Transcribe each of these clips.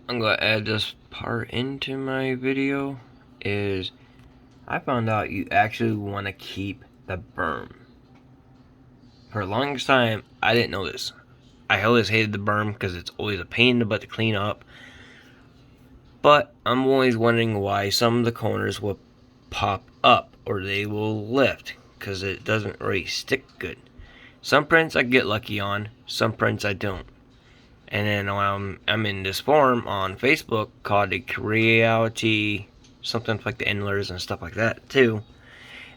I'm gonna add this part into my video. Is I found out you actually want to keep the berm. For the longest time, I didn't know this. I always hated the berm because it's always a pain in the butt to clean up. But I'm always wondering why some of the corners will pop up or they will lift because it doesn't really stick good. Some prints I get lucky on, some prints I don't. And then I'm in this forum on Facebook called the Creality, something like the Endlers and stuff like that too.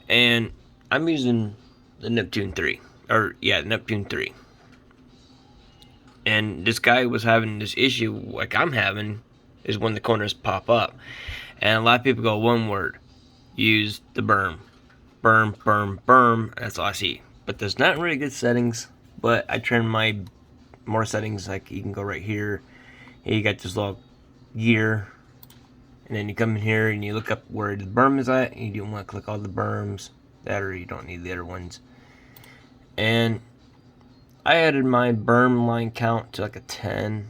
And I'm using the Neptune 3. Neptune 3. And this guy was having this issue like I'm having, is when the corners pop up. And a lot of people go one word. Use the berm. Berm, berm, berm. That's all I see. But there's not really good settings. But I turned my more settings, like you can go right here. Here you got this little gear. And then you come in here and you look up where the berm is at. And you don't want to click all the berms. That or you don't need the other ones. And I added my berm line count to like a 10.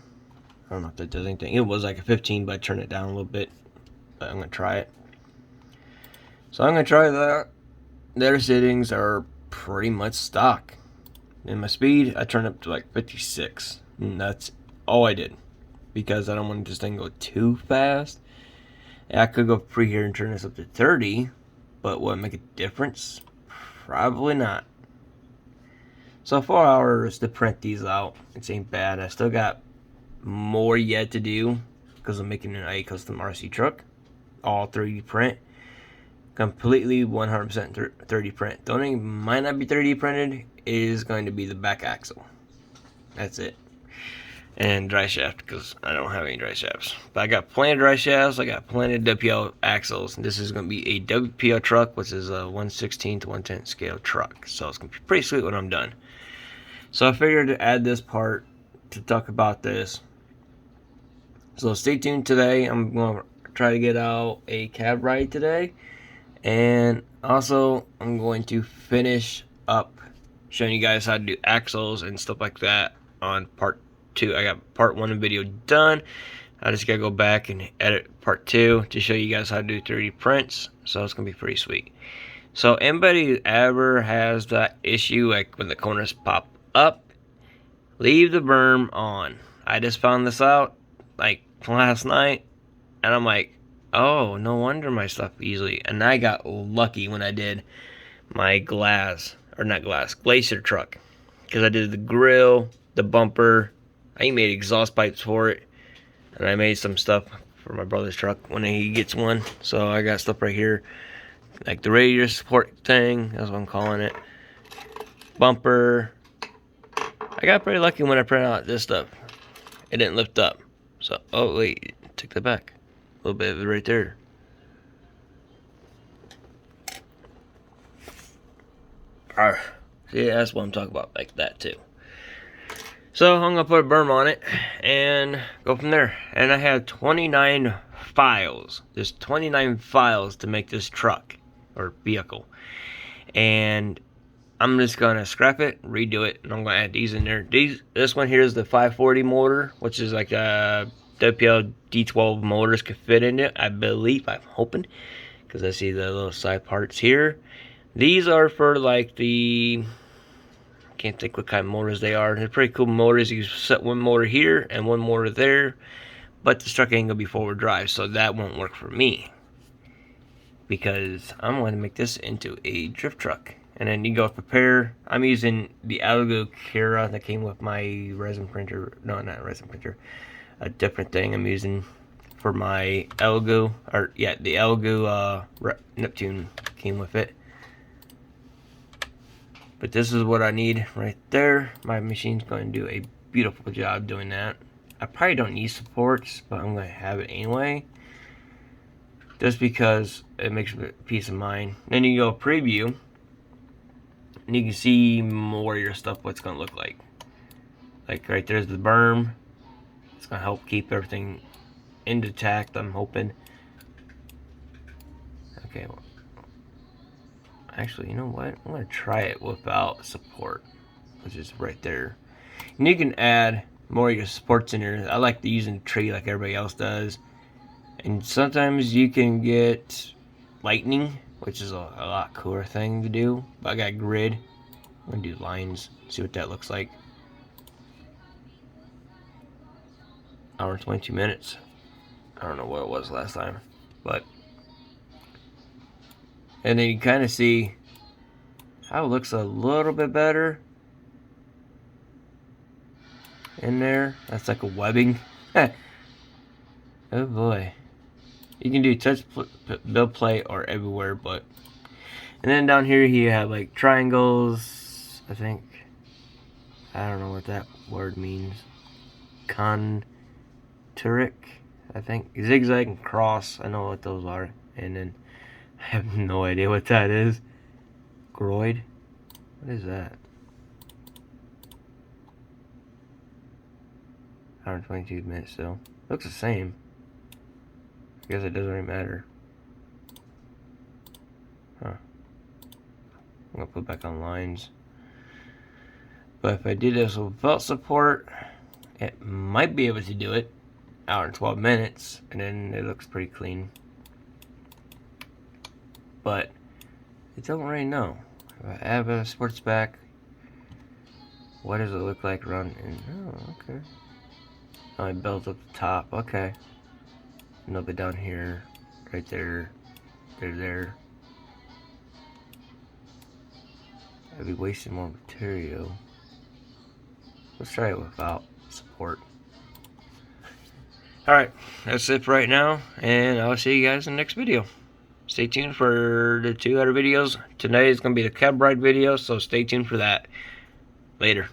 I don't know if that does anything. It was like a 15, but I turned it down a little bit. But I'm going to try it. So I'm going to try that. Their settings are pretty much stock. And my speed, I turned up to like 56. And that's all I did. Because I don't want this thing to go too fast. And I could go free here and turn this up to 30. But will it make a difference? Probably not. So 4 hours to print these out. It ain't bad. I still got more yet to do. Because I'm making a custom RC truck. All 3D print. Completely 100% 3D print. The only thing might not be 3D printed is going to be the back axle. That's it. And dry shaft, because I don't have any dry shafts. But I got plenty of dry shafts. I got plenty of WPL axles. This is going to be a WPL truck, which is a 1/16 to 1/10 scale truck. So it's going to be pretty sweet when I'm done. So I figured to add this part to talk about this. So stay tuned today. I'm going to try to get out a cab ride today. And also, I'm going to finish up showing you guys how to do axles and stuff like that on part 2. I got part 1 of the video done. I just gotta go back and edit part 2 to show you guys how to do 3D prints. So it's gonna be pretty sweet. So anybody who ever has that issue, like when the corners pop up, leave the berm on. I just found this out like last night, and I'm like, oh, no wonder my stuff easily. And I got lucky when I did my Glacier truck. Because I did the grill, the bumper. I even made exhaust pipes for it. And I made some stuff for my brother's truck when he gets one. So I got stuff right here. Like the radiator support thing. That's what I'm calling it. Bumper. I got pretty lucky when I printed out this stuff. It didn't lift up. So, oh wait, take that back. A little bit of it right there. See, that's what I'm talking about, like that too. So I'm gonna put a berm on it and go from there. And I have 29 files. There's 29 files to make this truck or vehicle. And I'm just gonna scrap it, redo it, and I'm gonna add these in there. This one here is the 540 motor, which is like a WPL D12 motors could fit in it, I believe. I'm hoping, because I see the little side parts here. These are for like the, I can't think what kind of motors they are. They're pretty cool motors. You set one motor here and one motor there, but the truck ain't gonna be forward drive, so that won't work for me, because I'm going to make this into a drift truck. And then you go prepare. I'm using the Algo Kira that came with my resin printer. No, not resin printer. A different thing I'm using for my Algo. Or yeah, the Algo Neptune came with it. But this is what I need right there. My machine's going to do a beautiful job doing that. I probably don't need supports, but I'm going to have it anyway. Just because it makes me peace of mind. Then you go preview. And you can see more of your stuff, what it's going to look like. Like right there's the berm. It's going to help keep everything intact, I'm hoping. Okay. Well, actually, you know what? I'm going to try it without support, which is right there. And you can add more of your supports in here. I like using the tree like everybody else does. And sometimes you can get lightning, which is a lot cooler thing to do. But I got grid. I'm gonna do lines, see what that looks like. Hour and 22 minutes. I don't know what it was last time, but. And then you kind of see how it looks a little bit better in there. That's like a webbing. Oh boy. You can do touch, build play, or everywhere, but. And then down here you have like triangles, I think. I don't know what that word means. Conturic, I think. Zigzag and cross, I know what those are. And then I have no idea what that is. Groid? What is that? 122 minutes still. Looks the same. I guess it doesn't really matter. Huh. I'm gonna put back on lines. But if I did this with belt support, it might be able to do it. Hour and 12 minutes, and then it looks pretty clean. But I don't really know. If I have a sports back, what does it look like running? Oh, okay. Oh, I built up the top. Okay. A little bit down here, right there, there. I'd be wasting more material. Let's try it without support. Alright, that's it for right now, and I'll see you guys in the next video. Stay tuned for the 2 other videos. Tonight is going to be the cab ride video, so stay tuned for that. Later.